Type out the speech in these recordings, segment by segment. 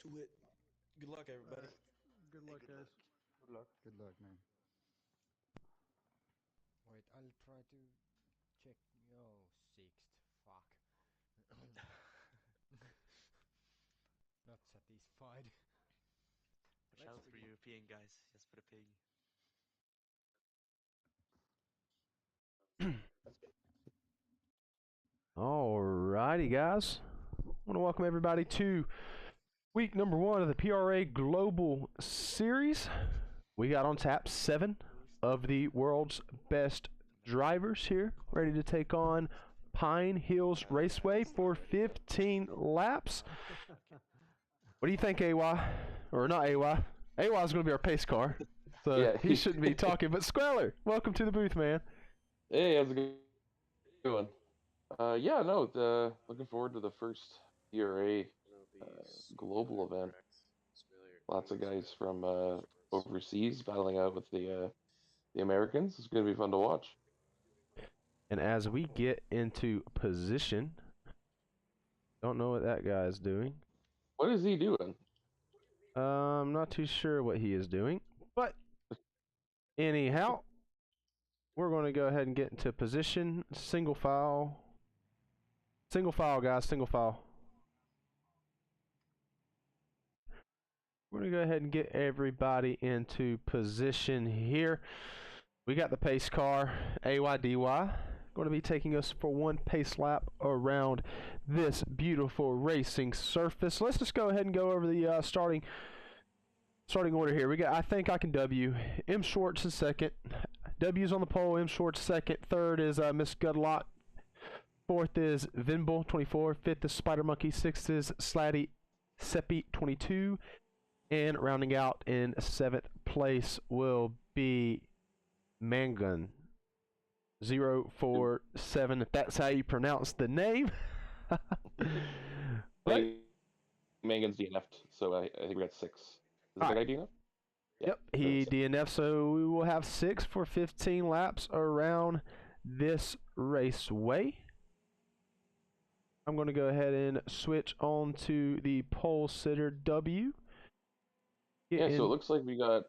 do it. Good luck, everybody. Good luck, guys. Good luck. Good luck, man. Wait, I'll try to check. Oh, sixth. Fuck. Not satisfied. Watch out for European guys. Just for the pig. Alrighty, guys. I want to welcome everybody to week number 1 of the PRA Global Series. We got on tap 7 of the world's best drivers here, ready to take on Pine Hills Raceway for 15 laps. What do you think, AY? Or not AY? AY is going to be our pace car, so yeah, he shouldn't be talking. But Squeller, welcome to the booth, man. Hey, how's it going? Yeah, no, looking forward to the first PRA global event. Lots of guys from overseas battling out with the Americans. It's going to be fun to watch. And as we get into position, don't know what that guy's doing. What is he doing? I'm not too sure what he is doing, but anyhow, we're going to go ahead and get into position. Single file, guys, single file. We're going to go ahead and get everybody into position here. We got the pace car, AYDY, going to be taking us for one pace lap around this beautiful racing surface. Let's just go ahead and go over the starting order here. We got, I think I can W. M. Schwartz in second. W's on the pole. M. Schwartz second. Third is Miss Gudlock. Fourth is Vinble, 24. Fifth is Spider Monkey. Sixth is Slatty Seppi, 22. And rounding out in 7th place will be Mangun, 047, if that's how you pronounce the name. Mangan's DNF'd, so I think we got 6. Is that guy DNF? Yep, he DNF'd, so we will have 6 for 15 laps around this raceway. I'm going to go ahead and switch on to the pole sitter W. Yeah, so it looks like we got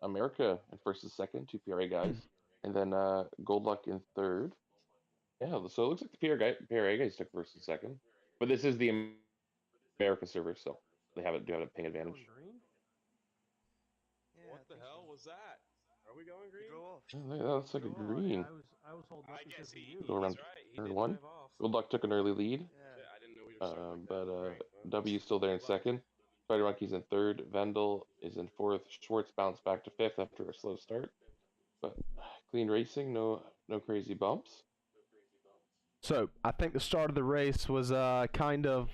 America in first and second, 2 PRA guys, and then Goldluck in third. Yeah, so it looks like the PRA guys took first and second, but this is the America server, so they do have a ping advantage. Yeah, what the hell was that? Are we going green? That looks like a green. I was holding up because of you. Go around turn 1. Goldluck took an early lead, I didn't know we were starting but W's still there in second. Spider Monkey's in third. Vendel is in fourth. Schwartz bounced back to fifth after a slow start. But clean racing, no crazy bumps. So I think the start of the race was kind of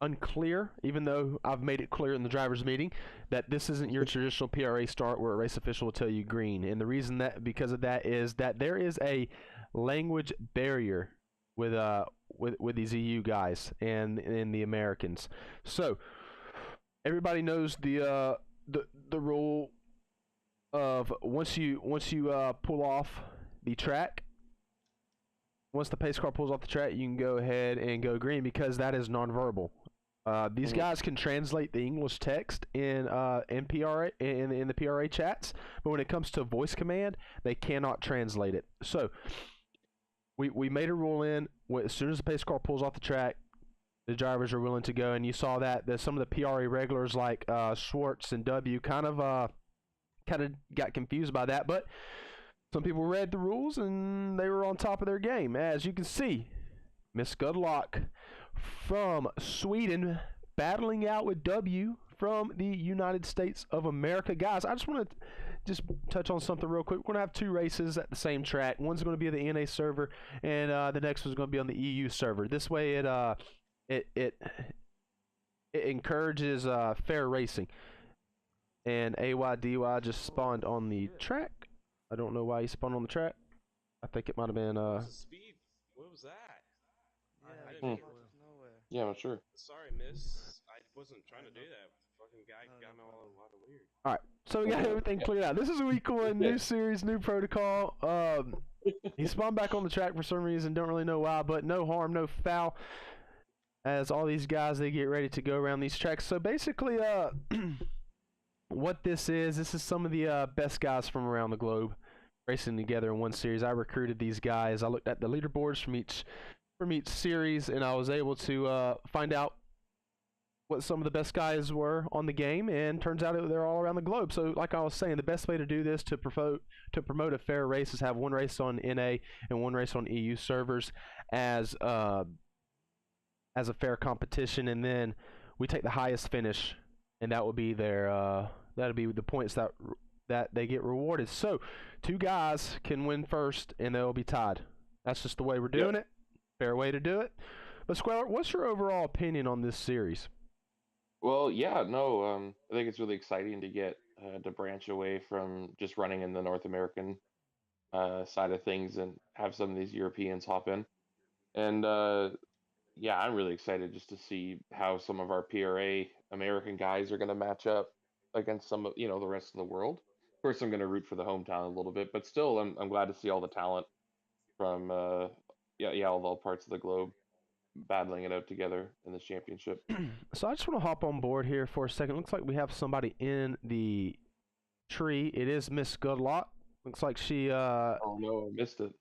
unclear, even though I've made it clear in the driver's meeting that this isn't your traditional PRA start where a race official will tell you green. And the reason that because of that is that there is a language barrier with these EU guys and the Americans. So everybody knows the rule of once you pull off the track, once the pace car pulls off the track, you can go ahead and go green because that is nonverbal. These guys can translate the English text in PRA in the PRA chats, but when it comes to voice command, they cannot translate it. So we made a rule in as soon as the pace car pulls off the track, the drivers are willing to go, and you saw that some of the PRA regulars like Schwartz and W kind of got confused by that, but some people read the rules and they were on top of their game. As you can see, Miss Gudlock from Sweden battling out with W from the United States of America. Guys, I just want to touch on something real quick. We're going to have 2 races at the same track. One's going to be on the NA server, and the next one's going to be on the EU server. This way it encourages fair racing. And AYDY just spawned on the track. I don't know why he spawned on the track. I think it might have been... speed. What was that? Yeah, I didn't know. nowhere. Yeah, I'm not sure. Sorry, miss. I wasn't trying to do that. Fucking guy got me all a lot of weird. Alright, so we got everything cleared out. This is week 1, new series, new protocol. He spawned back on the track for some reason, don't really know why, but no harm, no foul. as all these guys, they get ready to go around these tracks. So basically, what this is some of the best guys from around the globe racing together in one series. I recruited these guys. I looked at the leaderboards from each series, and I was able to find out what some of the best guys were on the game, and turns out they're all around the globe. So like I was saying, the best way to do this to promote a fair race is have one race on NA and one race on EU servers as a fair competition, and then we take the highest finish, and that will be their that'll be the points that they get rewarded. So 2 guys can win first, and they'll be tied. That's just the way we're doing it. Fair way to do it. But Squealer, what's your overall opinion on this series? Well, yeah, no, I think it's really exciting to get to branch away from just running in the North American side of things and have some of these Europeans hop in. And yeah, I'm really excited just to see how some of our PRA American guys are going to match up against some of the rest of the world. Of course, I'm going to root for the hometown a little bit, but still, I'm glad to see all the talent from all parts of the globe battling it out together in this championship. So I just want to hop on board here for a second. Looks like we have somebody in the tree. It is Miss Goodluck. Looks like she oh no, I missed it.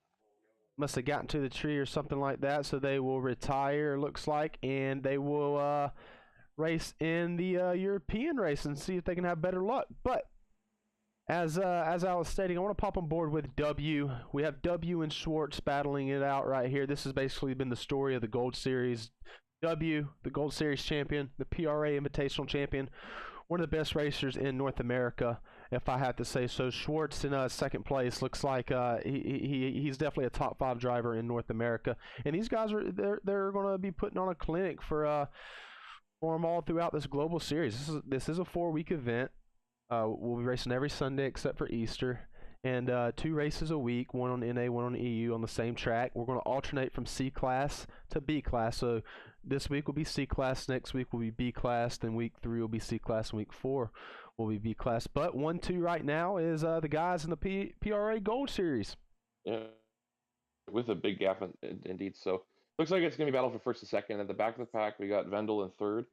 Must have gotten to the tree or something like that. So they will retire, looks like, and they will race in the European race and see if they can have better luck. But as I was stating, I want to pop on board with W. We have W and Schwartz battling it out right here. This has basically been the story of the Gold Series. W, the Gold Series champion, the PRA Invitational champion, one of the best racers in North America, if I have to say so. Schwartz in second place. Looks like he's definitely a top 5 driver in North America. And these guys they're going to be putting on a clinic for them all throughout this global series. This is a 4-week event. We'll be racing every Sunday except for Easter, and 2 races a week, one on NA, one on EU on the same track. We're going to alternate from C class to B class. So this week will be C class, next week will be B class, then week 3 will be C class, and week 4 will be B class. But 1-2 right now is the guys in the PRA Gold Series. Yeah, with a big gap indeed. So looks like it's going to be battle for first and second. At the back of the pack, we got Vendel in third,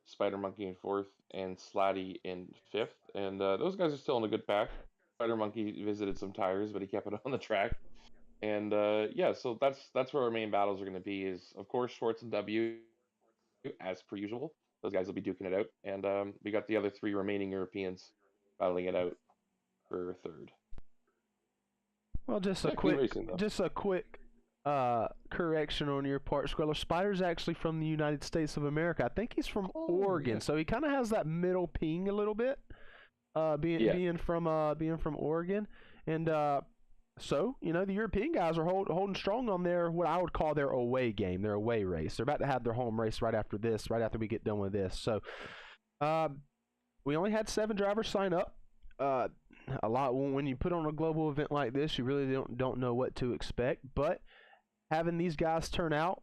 Spider Monkey in fourth, and Slatty in fifth. And those guys are still in a good pack. Spider Monkey visited some tires, but he kept it on the track. And yeah, so that's where our main battles are going to be. Is of course Schwartz and W, as per usual. Those guys will be duking it out, and we got the other 3 remaining Europeans battling it out for third. Well, just a quick correction on your part, Squealer. Spider's actually from the United States of America. I think he's from Oregon, so he kind of has that middle ping a little bit, being from Oregon, and so the European guys are holding strong on their what I would call their away game, their away race. They're about to have their home race right after we get done with this. So we only had 7 drivers sign up. A lot when you put on a global event like this, you really don't know what to expect, but having these guys turn out,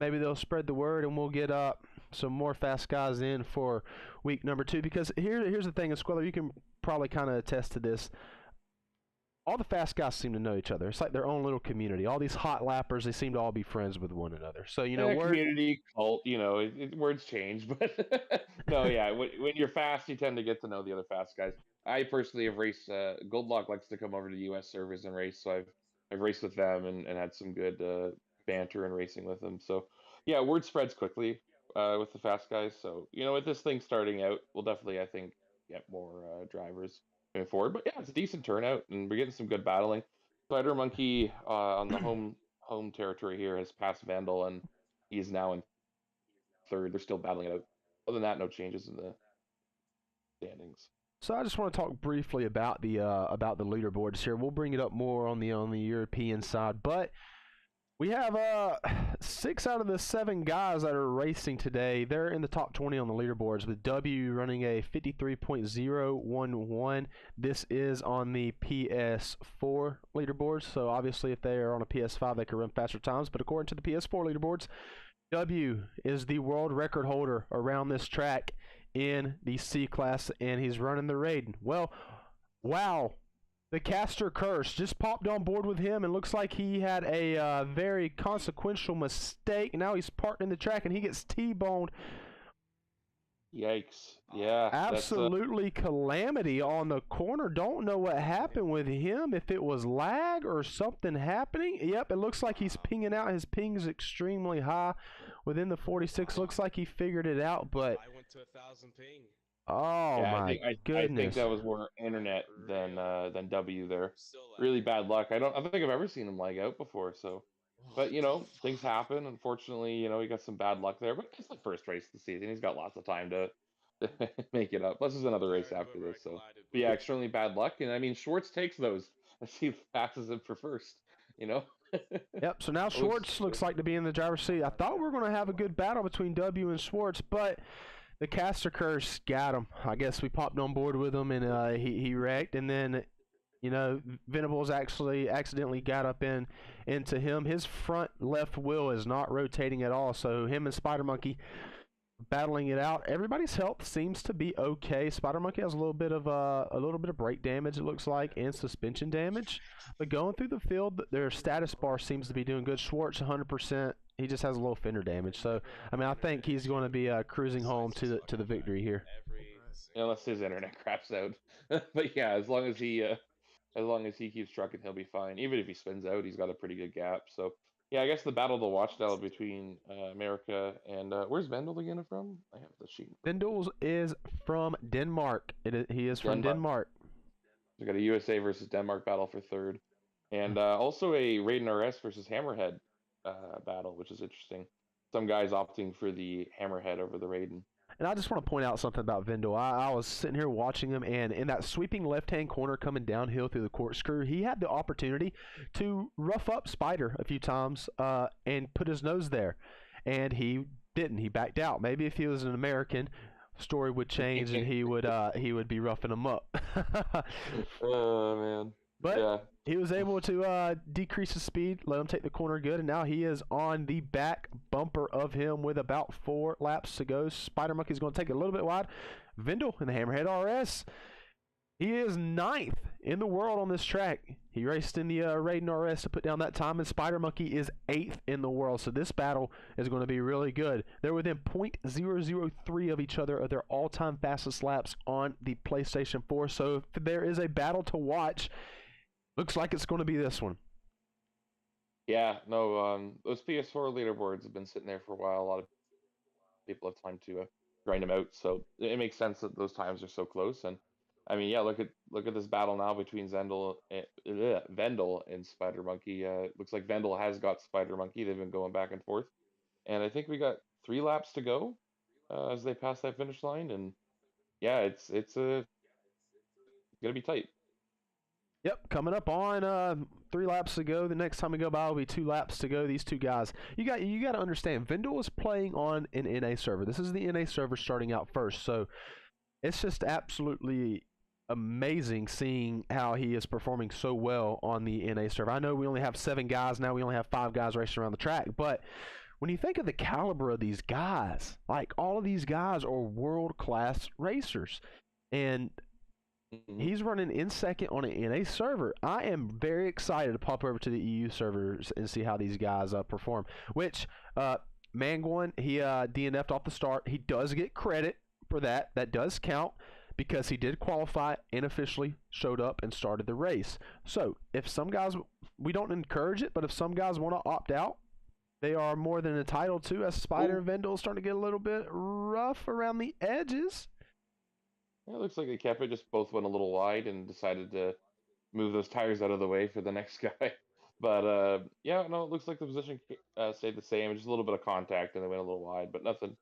maybe they'll spread the word and we'll get some more fast guys in for week number 2. Because here's the thing, Squealer, you can probably kind of attest to this. All the fast guys seem to know each other. It's like their own little community. All these hot lappers, they seem to all be friends with one another. So community cult, words change, but no, yeah. When you're fast, you tend to get to know the other fast guys. I personally have raced. Goldlock likes to come over to the U.S. servers and race, so I've raced with them and had some good banter and racing with them. So yeah, word spreads quickly with the fast guys. So with this thing starting out, we'll definitely, I think, get more drivers going forward. But yeah, it's a decent turnout, and we're getting some good battling. Spider Monkey on the home territory here has passed Vandal, and he's now in third. They're still battling it out. Other than that, no changes in the standings. So I just want to talk briefly about the leaderboards here. We'll bring it up more on the European side, but we have 6 out of the 7 guys that are racing today. They're in the top 20 on the leaderboards, with W running a 53.011. This is on the PS4 leaderboards, so obviously if they are on a PS5, they can run faster times. But according to the PS4 leaderboards, W is the world record holder around this track in the C class, and he's running the Raiden. Well, wow, The caster curse just popped on board with him, and looks like he had a very consequential mistake. Now he's parked in the track, and he gets T-boned. Yikes! Yeah, Absolutely calamity on the corner. Don't know what happened with him. If it was lag or something happening. Yep, it looks like he's pinging out. His ping's extremely high within the 46. Looks like he figured it out, but I went to 1,000 ping. oh yeah, my goodness! I think that was more internet than W there. Really bad luck. I don't think I've ever seen him lag out before. So, but you know, things happen. Unfortunately, you know, he got some bad luck there. But it's the first race of the season. He's got lots of time to make it up. Plus, there's another race after this. So, but yeah, extremely bad luck. And I mean, Schwartz takes those as he passes him for first. You know. Yep. So now Schwartz looks like to be in the driver's seat. I thought we were going to have a good battle between W and Schwartz, but the caster curse got him. I guess we popped on board with him, and he wrecked. And then, you know, Venables actually accidentally got up into him. His front left wheel is not rotating at all, so him and Spider Monkey battling it out. Everybody's health seems to be okay. Spider Monkey has a little bit of brake damage, it looks like, and suspension damage. But going through the field, their status bar seems to be doing good. Schwartz 100%. He just has a little fender damage. So I mean, I think he's going to be cruising home to the victory here. Unless his internet craps out. But yeah, as long as he keeps trucking, he'll be fine. Even if he spins out, he's got a pretty good gap. So yeah, I guess the battle to watch now between America and where's Vendel again from? I have the sheet. Vendel is from Denmark. He is from Denmark. We got a USA versus Denmark battle for third, and also a Raiden RS versus Hammerhead battle, which is interesting. Some guys opting for the Hammerhead over the Raiden. And I just want to point out something about Vendel. I was sitting here watching him, and in that sweeping left-hand corner coming downhill through the corkscrew, he had the opportunity to rough up Spider a few times and put his nose there. And he didn't. He backed out. Maybe if he was an American, story would change, and he would be roughing him up. Oh, man. But yeah, he was able to decrease his speed, let him take the corner good, and now he is on the back bumper of him with about 4 laps to go. Spider Monkey's going to take it a little bit wide. Vendel in the Hammerhead RS, he is 9th in the world on this track. He raced in the Raiden RS to put down that time, and Spider Monkey is 8th in the world. So this battle is going to be really good. They're within 0.003 of each other of their all-time fastest laps on the PlayStation 4. So if there is a battle to watch, looks like it's going to be this one. Yeah, no, those PS4 leaderboards have been sitting there for a while. A lot of people have time to grind them out, so it makes sense that those times are so close. And I mean, yeah, look at this battle now between Vendel and Spider Monkey. Looks like Vendel has got Spider Monkey. They've been going back and forth, and I think we got 3 laps to go as they pass that finish line. And yeah, it's gonna be tight. Yep, coming up on 3 laps to go. The next time we go by will be 2 laps to go. These two guys, you got to understand, Vendel is playing on an NA server. This is the NA server starting out first, so it's just absolutely amazing seeing how he is performing so well on the NA server. I know we only have 7 guys now. We only have 5 guys racing around the track, but when you think of the caliber of these guys, like all of these guys are world-class racers, and he's running in second on an NA server. I am very excited to pop over to the EU servers and see how these guys perform. Which, Mangwan, he DNF'd off the start. He does get credit for that. That does count because he did qualify and officially showed up and started the race. So, if some guys, we don't encourage it, but if some guys want to opt out, they are more than entitled to, as Spider and Vendel is starting to get a little bit rough around the edges. Yeah, it looks like they kept it, just both went a little wide and decided to move those tires out of the way for the next guy. But yeah, no, it looks like the position stayed the same. Just a little bit of contact and they went a little wide, but nothing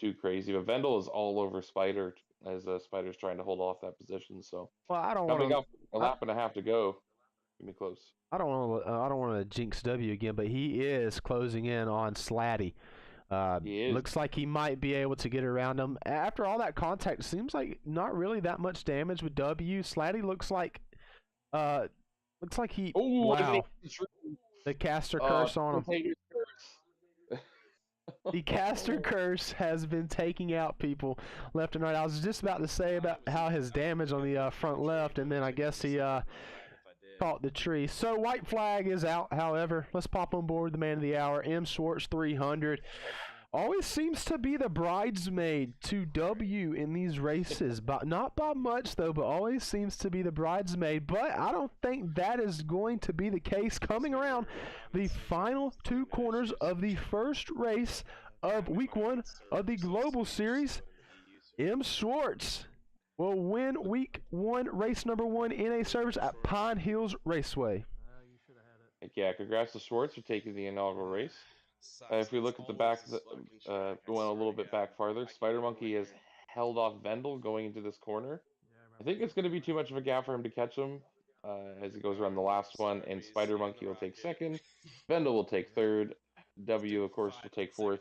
too crazy. But Vendel is all over Spider as Spider's trying to hold off that position. So well, I don't want to. Got a lap and a half to go. Give me close. I don't want to jinx W again, but he is closing in on Slatty. Looks like he might be able to get around him. After all that contact, seems like not really that much damage with W. Slatty looks like he. Oh, wow. The caster curse on him. The caster curse has been taking out people left and right. I was just about to say about how his damage on the front left, and then I guess he caught the tree. So white flag is out, however. Let's pop on board the man of the hour, M. Schwartz 300. Always seems to be the bridesmaid to W in these races, but not by much though, but always seems to be the bridesmaid. But I don't think that is going to be the case coming around the final two corners of the first race of week 1 of the Global Series. M. Schwartz will win week 1, race number 1 in a service at Pine Hills Raceway. You should have had it. Yeah, congrats to Schwartz for taking the inaugural race. If we look at the back, going a little bit back farther, Spider Monkey has held off Vendel going into this corner. I think it's going to be too much of a gap for him to catch him as he goes around the last one, and Spider Monkey will take second. Vendel will take third. W, of course, will take fourth.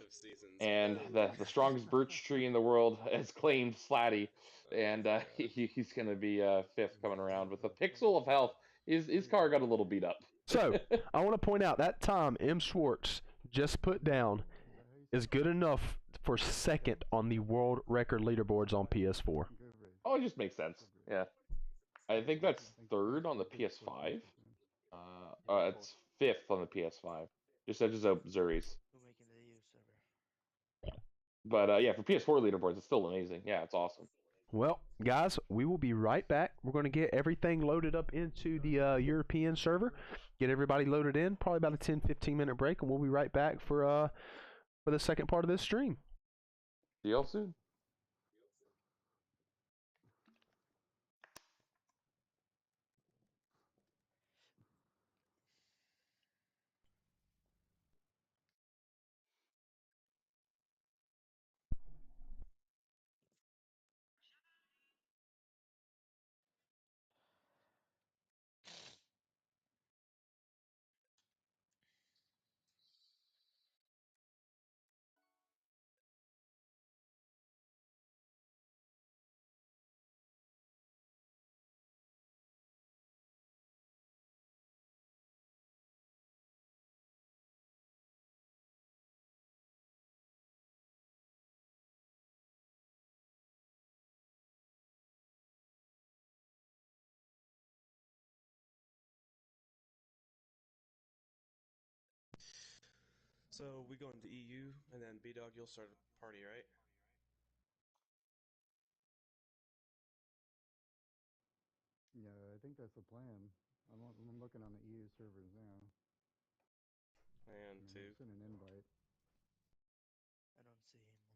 And the strongest birch tree in the world has claimed Slatty, and he's going to be fifth coming around with a pixel of health. His car got a little beat up. So, I want to point out that time M. Schwartz just put down is good enough for second on the world record leaderboards on PS4. Oh, it just makes sense. Yeah. I think that's third on the PS5. It's fifth on the PS5. Just as Zuri's. We're making the EU server. But yeah, for PS4 leaderboards, it's still amazing. Yeah, it's awesome. Well, guys, we will be right back. We're going to get everything loaded up into the European server, get everybody loaded in, probably about a 10-15 minute break, and we'll be right back for the second part of this stream. See y'all soon. So we go into EU, and then B-Dog, you'll start a party, right? Yeah, I think that's the plan. I'm looking on the EU servers now. And two. Send an invite. I don't see him on there.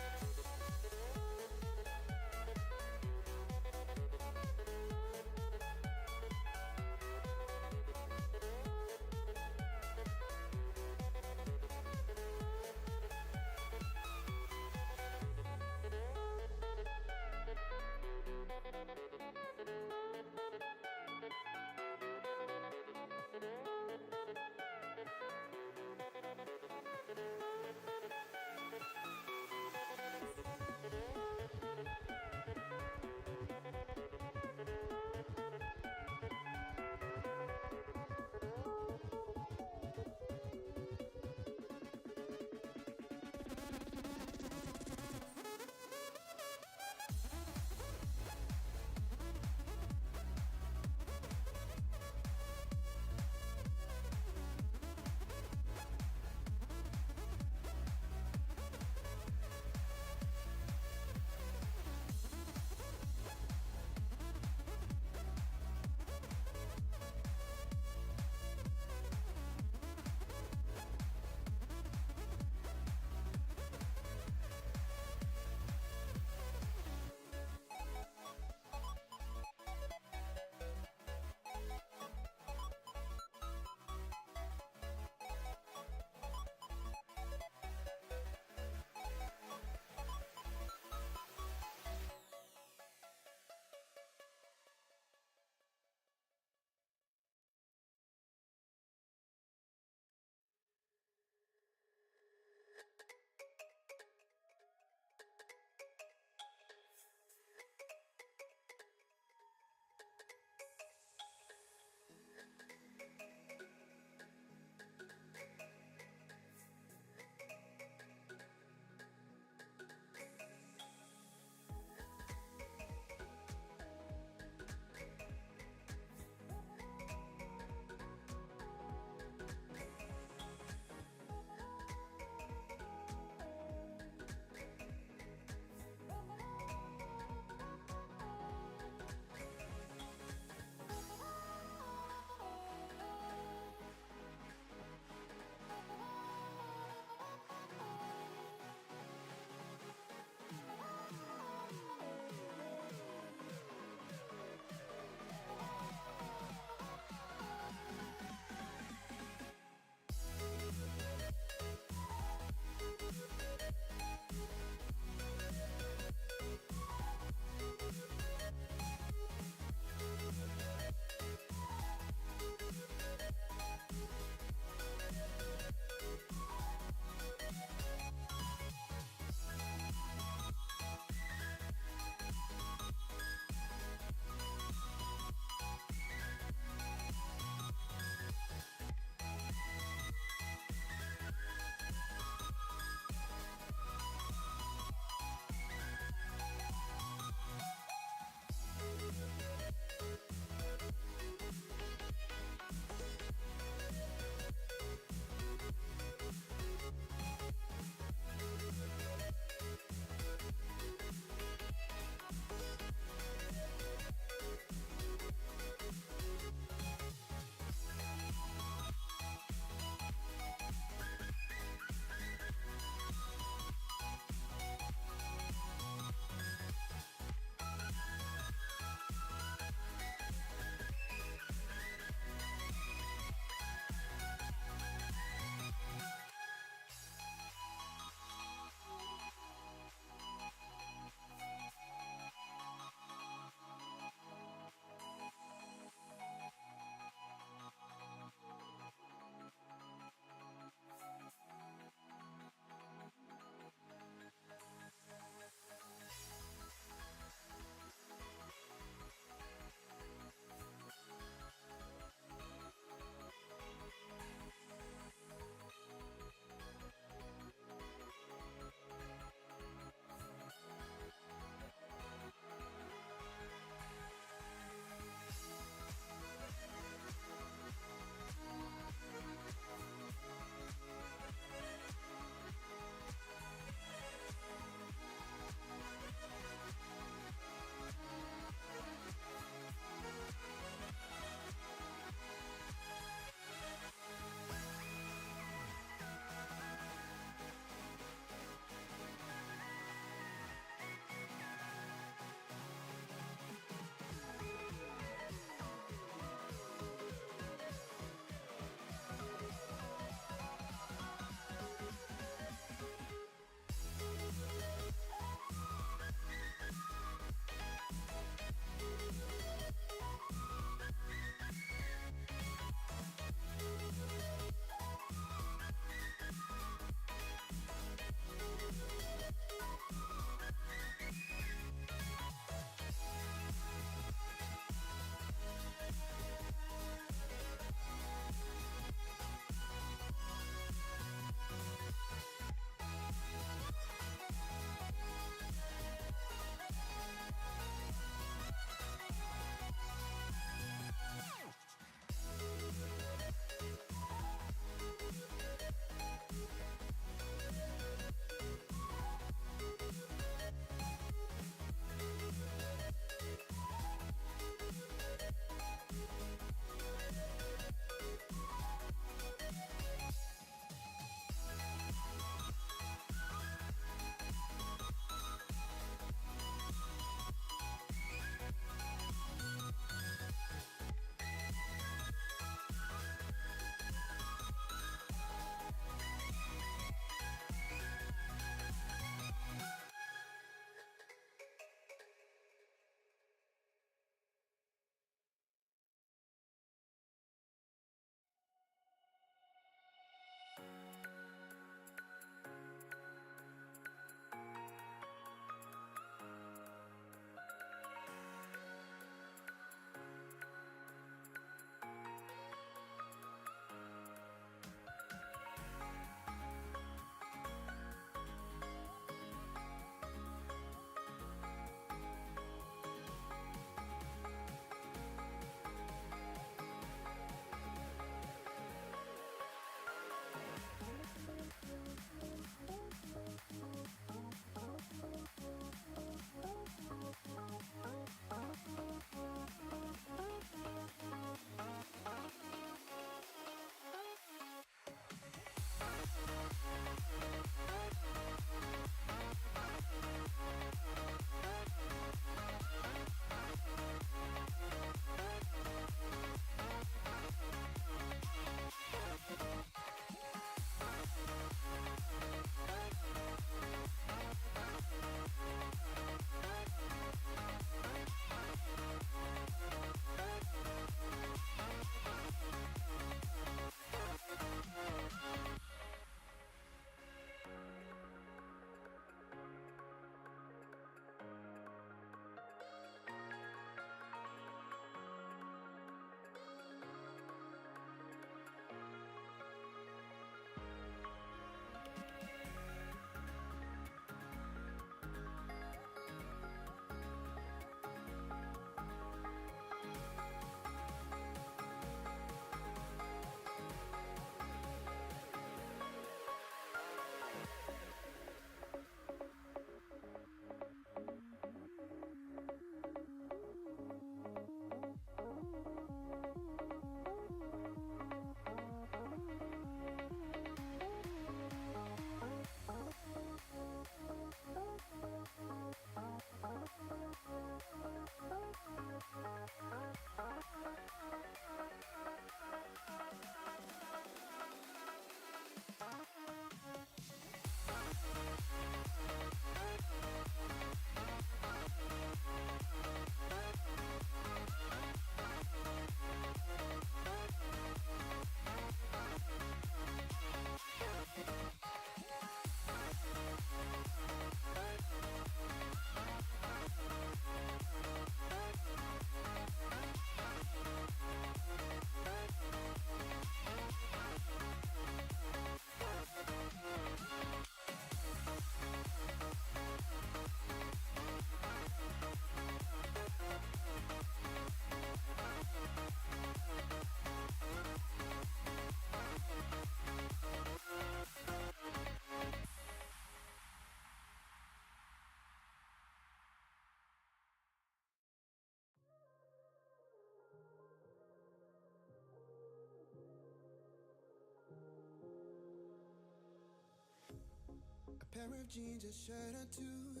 pair of jeans, a shirt or two.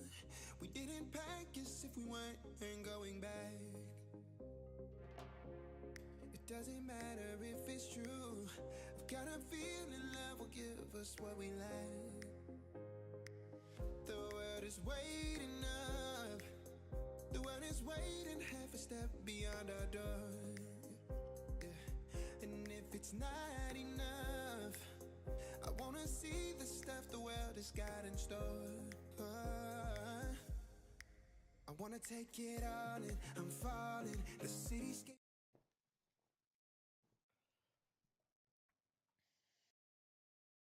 We didn't pack as if we weren't going back. It doesn't matter if it's true. I've got a feeling love will give us what we lack. The world is waiting up. The world is waiting half a step beyond our door. Yeah. And if it's not enough, I wanna see the stuff the world has got in store. I wanna take it all in. I'm falling. The cityscape.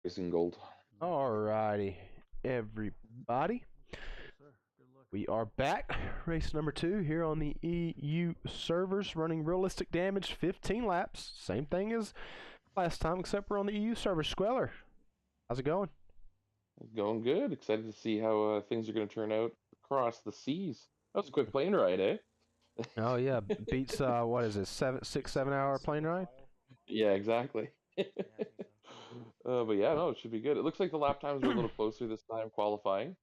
Racing gold. Alrighty, everybody. We are back. Race number 2 here on the EU servers, running realistic damage, 15 laps. Same thing as last time, except we're on the EU server. Squeller, how's it going? Going good. Excited to see how things are going to turn out across the seas. That was a quick plane ride, eh? Oh yeah, beats what is it, 7 hour plane ride? Yeah, exactly. Yeah, I think so. But yeah, no, it should be good. It looks like the lap times are a little closer this time qualifying.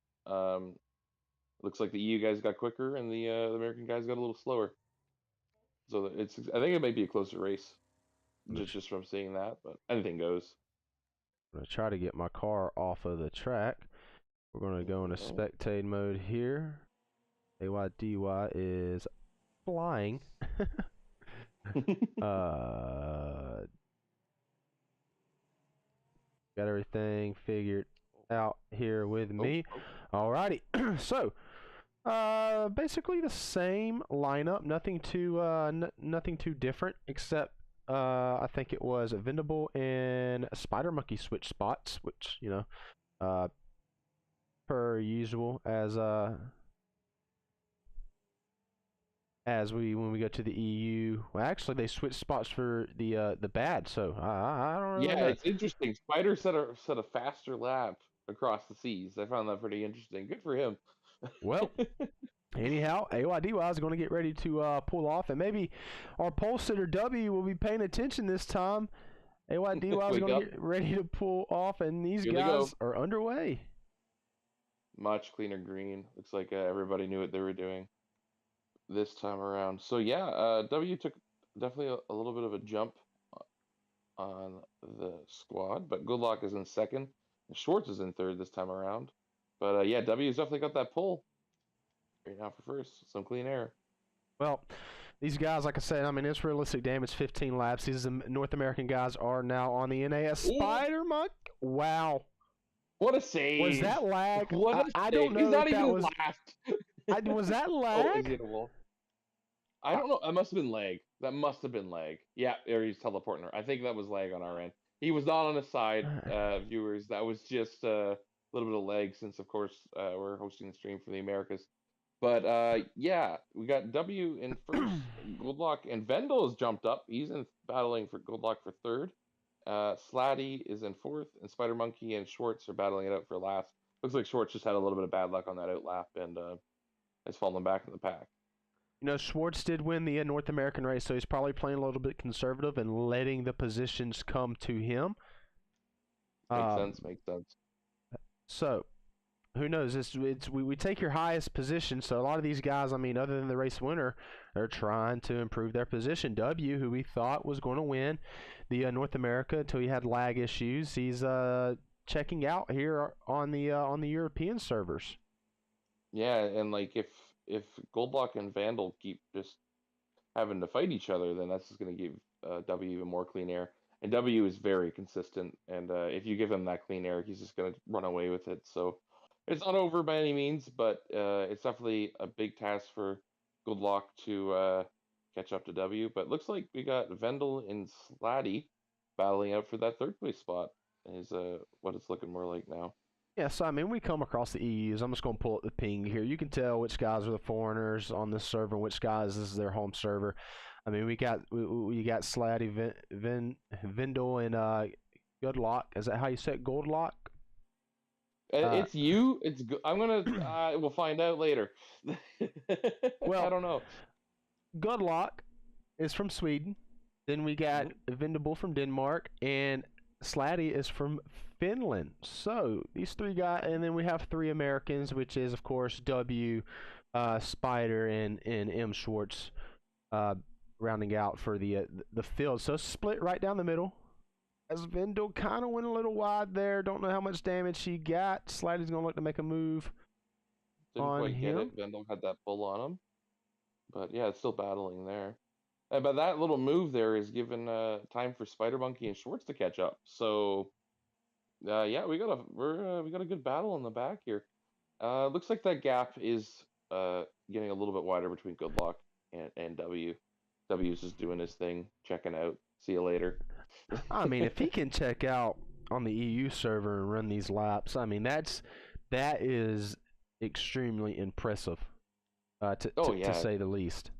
Looks like the EU guys got quicker and the American guys got a little slower. So I think it might be a closer race, just from seeing that. But anything goes. I'm gonna try to get my car off of the track. We're gonna go into spectate mode here. AYDY is flying. Got everything figured out here with me. Alrighty. So basically the same lineup, nothing too different, except I think it was Vendible and Spider Monkey switch spots, which, you know, per usual, as when we go to the EU. Well, actually, they switched spots for the bad, so I don't really know. It's interesting. Spider set a faster lap across the seas. I found that pretty interesting. Good for him. Well, anyhow, AYDY is going to get ready to pull off, and maybe our pole sitter W will be paying attention this time. AYDY is going to get ready to pull off, and these guys are underway. Much cleaner green. Looks like everybody knew what they were doing this time around. So yeah, W took definitely a little bit of a jump on the squad, but Goodluck is in second. And Schwartz is in third this time around. But yeah, W's definitely got that pull right now for first. Some clean air. Well, these guys, like I said, I mean, it's realistic damage, 15 laps. These North American guys are now on the NAS. Spider Monk. Wow. What a save. Was that lag? What a I don't know. He's not if even that was last. was that lag? I don't know. That must have been lag. That must have been lag. Yeah, there he's teleporting her. I think that was lag on our end. He was not on his side, viewers. That was just a little bit of lag since, of course, we're hosting the stream for the Americas. But yeah, we got W in first. Goldlock and Vendel has jumped up. He's in battling for Goldlock for third. Slatty is in fourth, and Spider Monkey and Schwartz are battling it out for last. Looks like Schwartz just had a little bit of bad luck on that outlap and has fallen back in the pack. You know, Schwartz did win the North American race, so he's probably playing a little bit conservative and letting the positions come to him. Makes sense. So, who knows? We take your highest position, so a lot of these guys, I mean, other than the race winner, they're trying to improve their position. W, who we thought was going to win the North America until he had lag issues, he's checking out here on the European servers. Yeah, and like if Goldblock and Vandal keep just having to fight each other, then that's just going to give W even more clean air. And W is very consistent, and if you give him that clean air, he's just going to run away with it. So it's not over by any means, but it's definitely a big task for Goldblock to catch up to W. But looks like we got Vendel and Slatty battling out for that third place spot. Is what it's looking more like now. Yeah, so I mean, we come across the EUs. I'm just going to pull up the ping here. You can tell which guys are the foreigners on this server, and which guys this is their home server. I mean, we got Slatty, Vendel, and Goodlock. Is that how you say it? Goldlock? It's you. It's I'm gonna. We'll find out later. Well, I don't know. Goodlock is from Sweden. Then we got Vendible from Denmark, and Slatty is from Finland. So these three guys, and then we have three Americans, which is of course W, Spider, and M Schwartz, rounding out for the field. So split right down the middle. As Vendel kind of went a little wide there. Don't know how much damage he got. Slatty's gonna look to make a move. Didn't on quite get him. it. Vendel had that pull on him. But yeah, it's still battling there. But that little move there is given time for Spider Monkey and Schwartz to catch up. So yeah, we got a good battle in the back here. Looks like that gap is getting a little bit wider between Good Luck and W. W's just doing his thing, checking out. See you later. I mean, if he can check out on the EU server and run these laps, I mean that is extremely impressive, to say the least.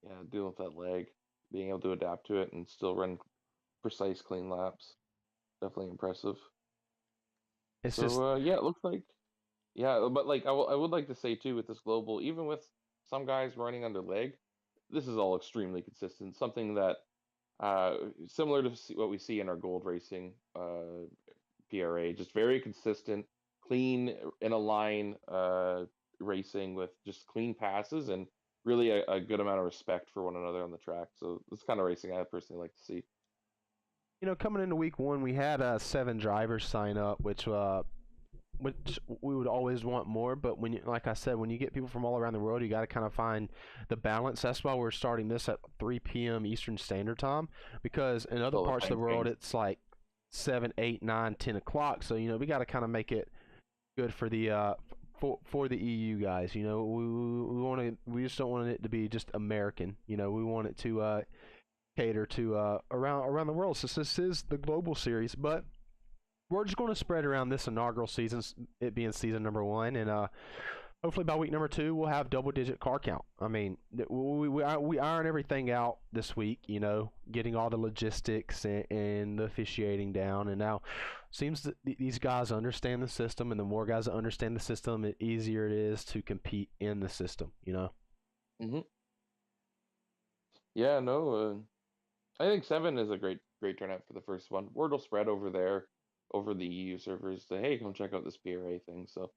Yeah, dealing with that leg, being able to adapt to it and still run precise, clean laps, definitely impressive. It's so just yeah, it looks like but like I would like to say too with this global, even with some guys running under leg, this is all extremely consistent. Something that similar to what we see in our gold racing PRA, just very consistent, clean in a line racing with just clean passes and really a good amount of respect for one another on the track. So this kind of racing I personally like to see. You know, coming into week one, we had 7 drivers sign up, which we would always want more. But when like I said, when you get people from all around the world, you got to kind of find the balance. That's why we're starting this at 3 p.m. Eastern Standard Time, because in other parts of the world it's like 7, 8, 9, 10 o'clock. So you know we got to kind of make it good for the for the EU guys. You know, we just don't want it to be just American. You know, we want it to cater to around the world, since this is the global series. But we're just going to spread around this inaugural season, it being season number 1, and hopefully by week number 2 we'll have double-digit car count. I mean, we iron everything out this week, you know, getting all the logistics and the officiating down, and now seems that these guys understand the system, and the more guys that understand the system, the easier it is to compete in the system, you know. Yeah, no, I think 7 is a great turnout for the first one. Word will spread over there, over the EU servers, to hey, come check out this PRA thing. So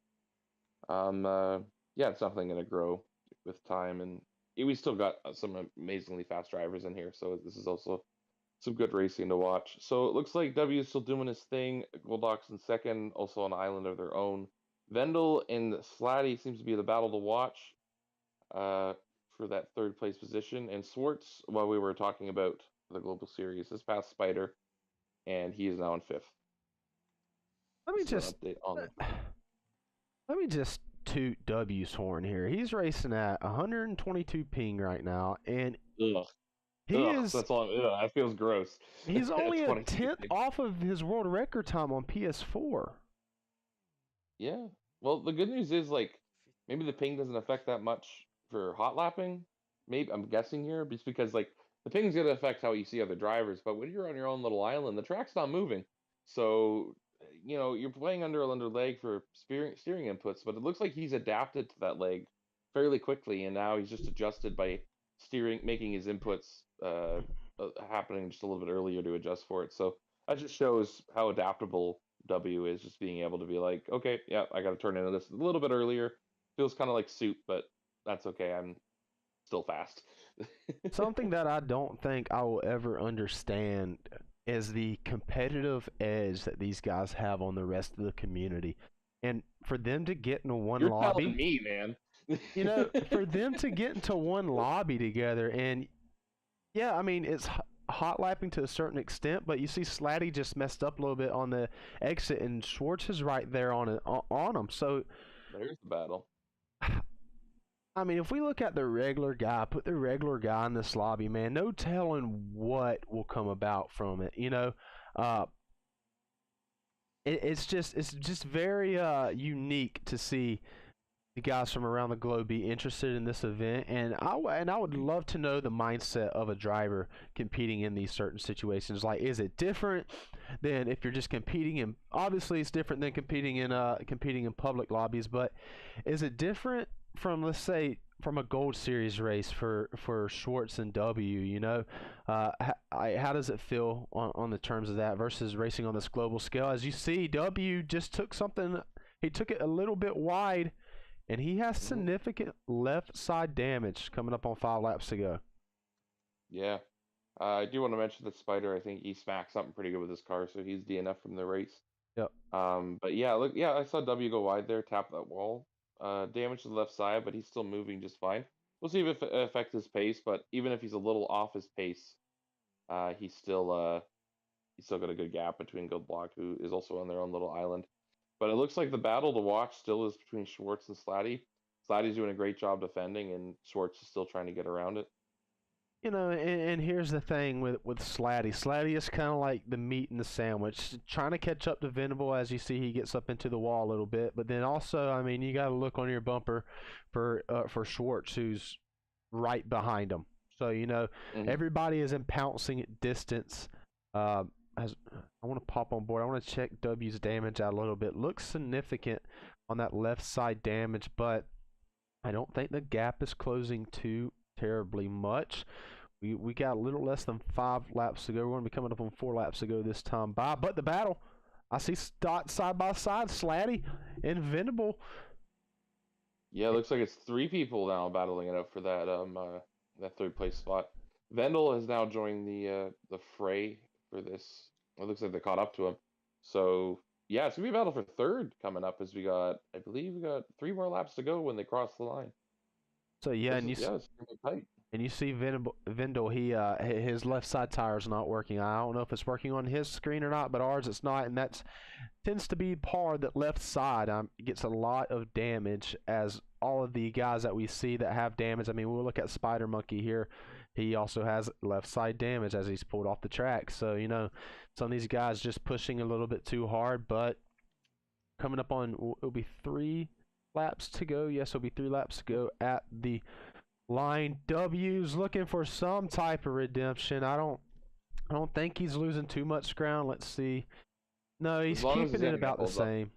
yeah, it's definitely going to grow with time, and we still got some amazingly fast drivers in here, so this is also some good racing to watch. So it looks like W is still doing his thing. Goldoc's in second, also on an island of their own. Vendel and Slatty seems to be the battle to watch for that 3rd place position. And Schwartz, while we were talking about the global series, has passed Spider, and he is now in 5th. Let me just toot W's horn here. He's racing at 122 ping right now, and that feels gross. He's only a 10th off of his world record time on PS4. Yeah. Well, the good news is, like, maybe the ping doesn't affect that much for hot lapping. Maybe, I'm guessing here, just because, like, the ping's going to affect how you see other drivers, but when you're on your own little island, the track's not moving. So, you know, you're playing under leg for steering inputs, but it looks like he's adapted to that leg fairly quickly, and now he's just adjusted by making his inputs happening just a little bit earlier to adjust for it. So that just shows how adaptable W is, just being able to be like, okay, yeah, I got to turn into this a little bit earlier. Feels kind of like soup, but that's okay. I'm still fast. Something that I don't think I will ever understand is the competitive edge that these guys have on the rest of the community. And for them to get into one lobby... You're telling me, man. You know, for them to get into one lobby together, and yeah, I mean, it's hot lapping to a certain extent, but you see Slatty just messed up a little bit on the exit, and Schwartz is right there on him. So there's the battle. I mean, if we look at the regular guy, put the regular guy in this lobby, man, no telling what will come about from it. You know, it's just very unique to see the guys from around the globe be interested in this event, and I would love to know the mindset of a driver competing in these certain situations. Like, is it different than if you're just competing in? Obviously, it's different than competing in public lobbies, but is it different from, let's say, from a Gold Series race for Schwartz and W. You know, how does it feel on the terms of that versus racing on this global scale? As you see, W just took something. He took it a little bit wide, and he has significant left side damage coming up on 5 laps to go. Yeah. I do want to mention that Spider, I think he smacked something pretty good with his car, so he's DNF from the race. Yep. But yeah, look, yeah, I saw W go wide there, tap that wall. Damage to the left side, but he's still moving just fine. We'll see if it affects his pace, but even if he's a little off his pace, he's still got a good gap between Goodblock, who is also on their own little island. But it looks like the battle to watch still is between Schwartz and Slatty. Slatty's doing a great job defending, and Schwartz is still trying to get around it. You know, and here's the thing with Slatty. Slatty is kind of like the meat in the sandwich, trying to catch up to Venable. As you see, he gets up into the wall a little bit, but then also, I mean, you got to look on your bumper for Schwartz, who's right behind him. So you know, everybody is in pouncing distance. As I want to pop on board, I want to check W's damage out a little bit. Looks significant on that left side damage, but I don't think the gap is closing too terribly much. We got a little less than 5 laps to go. We're going to be coming up on 4 laps to go this time by. But the battle, I see side by side, Slatty and Venable. Yeah, it looks like it's 3 people now battling it out for that 3rd place spot. Vendel has now joined the fray for this. It looks like they caught up to him. So yeah, it's gonna be a battle for 3rd coming up, as I believe we got 3 more laps to go when they cross the line. So yeah, it's gonna be tight. And you see Vendel, his left side tire is not working. I don't know if it's working on his screen or not, but ours it's not, and that tends to be part that left side gets a lot of damage, as all of the guys that we see that have damage. I mean, we'll look at Spider Monkey here. He also has left side damage as he's pulled off the track. So, you know, some of these guys just pushing a little bit too hard, but coming up on, it'll be 3 laps to go. Yes, it'll be 3 laps to go at the line. W's looking for some type of redemption. I don't think he's losing too much ground. Let's see. No, he's keeping it about the same.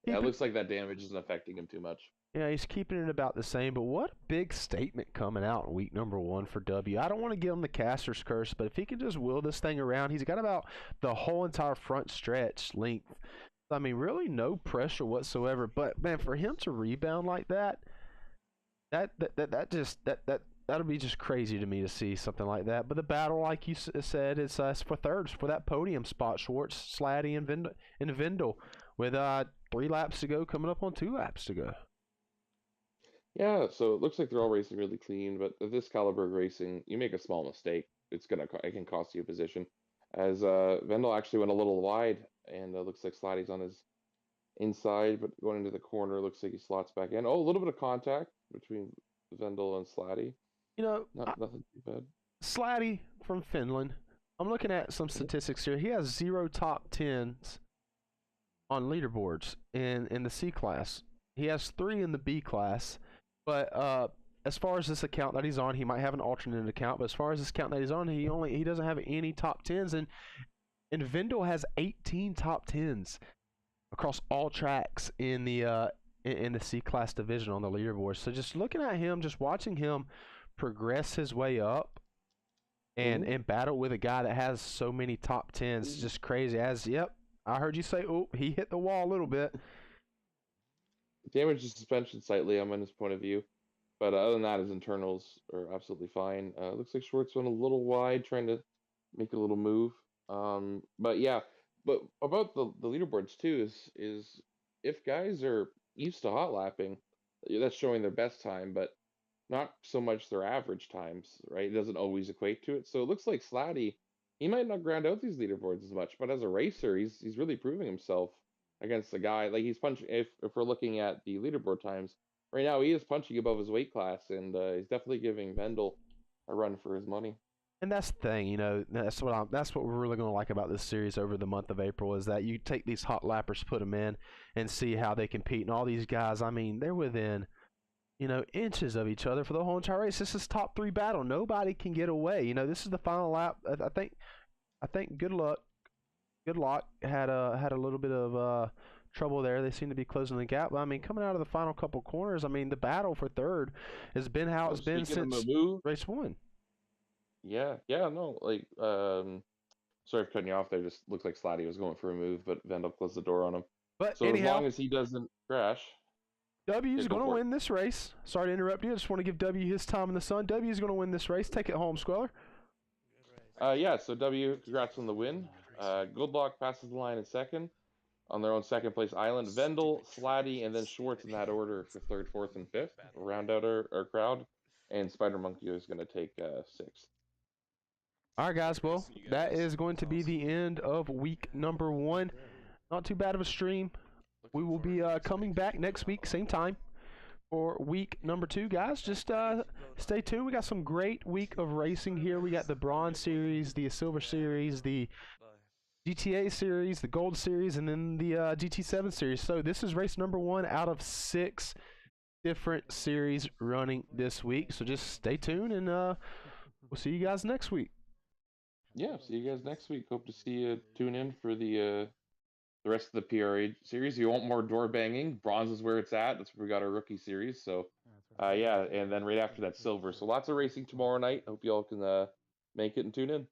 Yeah, it looks like that damage isn't affecting him too much. Yeah, he's keeping it about the same, but what a big statement coming out in week number 1 for W. I don't want to give him the caster's curse, but if he can just wheel this thing around, he's got about the whole entire front stretch length. I mean, really no pressure whatsoever, but man, for him to rebound like that, that'll be just crazy to me to see something like that. But the battle, like you said, is for 3rds for that podium spot. Schwartz, Slatty, and Vendel with 3 laps to go, coming up on 2 laps to go. Yeah, so it looks like they're all racing really clean, but at this caliber of racing, you make a small mistake, it can cost you a position. As Vendel actually went a little wide, and it looks like Slatty's on his inside, but going into the corner, looks like he slots back in. Oh, a little bit of contact between Vendel and Slatty. You know, nothing too bad. Slatty from Finland. I'm looking at some statistics here. He has 0 top 10s on leaderboards in the C class. He has 3 in the B class. But as far as this account that he's on, he might have an alternate account. But as far as this account that he's on, he doesn't have any top 10s, and Vendel has 18 top 10s across all tracks in the C class division on the leaderboard. So just looking at him, just watching him progress his way up and battle with a guy that has so many top 10s, is just crazy. I heard you say, oh, he hit the wall a little bit. Damage the suspension slightly, I'm in his point of view. But other than that, his internals are absolutely fine. Looks like Schwartz went a little wide, trying to make a little move. But yeah, but about the leaderboards too is if guys are used to hot lapping, that's showing their best time, but not so much their average times, right? It doesn't always equate to it. So it looks like Slatty, he might not ground out these leaderboards as much, but as a racer, he's really proving himself against the guy. Like, he's punching, if we're looking at the leaderboard times right now, he is punching above his weight class, and he's definitely giving Vendel a run for his money. And that's the thing, you know, that's what we're really going to like about this series over the month of April, is that you take these hot lappers, put them in, and see how they compete. And all these guys, I mean, they're within, you know, inches of each other for the whole entire race. This is top 3 battle. Nobody can get away. You know, this is the final lap. I think Good Luck had a little bit of trouble there. They seem to be closing the gap. But, I mean, coming out of the final couple corners, I mean, the battle for third has been how it's been since race 1. Yeah, no, like, sorry for cutting you off there. Just looks like Slatty was going for a move, but Vendel closed the door on him. But so anyhow, as long as he doesn't crash, W's going to win this race. Sorry to interrupt you. I just want to give W his time in the sun. W's going to win this race. Take it home, Squeller. Yeah, so W, congrats on the win. Goldblock passes the line in second. On their own second place island, Vendel, Slatty, and then Schwartz in that order for third, fourth, and fifth. Round out our crowd. And Spider Monkey is going to take sixth. All right, guys. Well, that is going to be the end of week number 1. Not too bad of a stream. We will be coming back next week, same time, for week number 2, guys. Just stay tuned. We got some great week of racing here. We got the Bronze Series, the Silver Series, the GTA Series, the Gold Series, and then the GT7 Series. So this is race number 1 out of 6 different series running this week. So just stay tuned, and we'll see you guys next week. Yeah, see you guys next week. Hope to see you tune in for the rest of the PRA series. If you want more door banging, bronze is where it's at. That's where we got our rookie series. So, yeah, and then right after that, silver. So lots of racing tomorrow night. Hope you all can make it and tune in.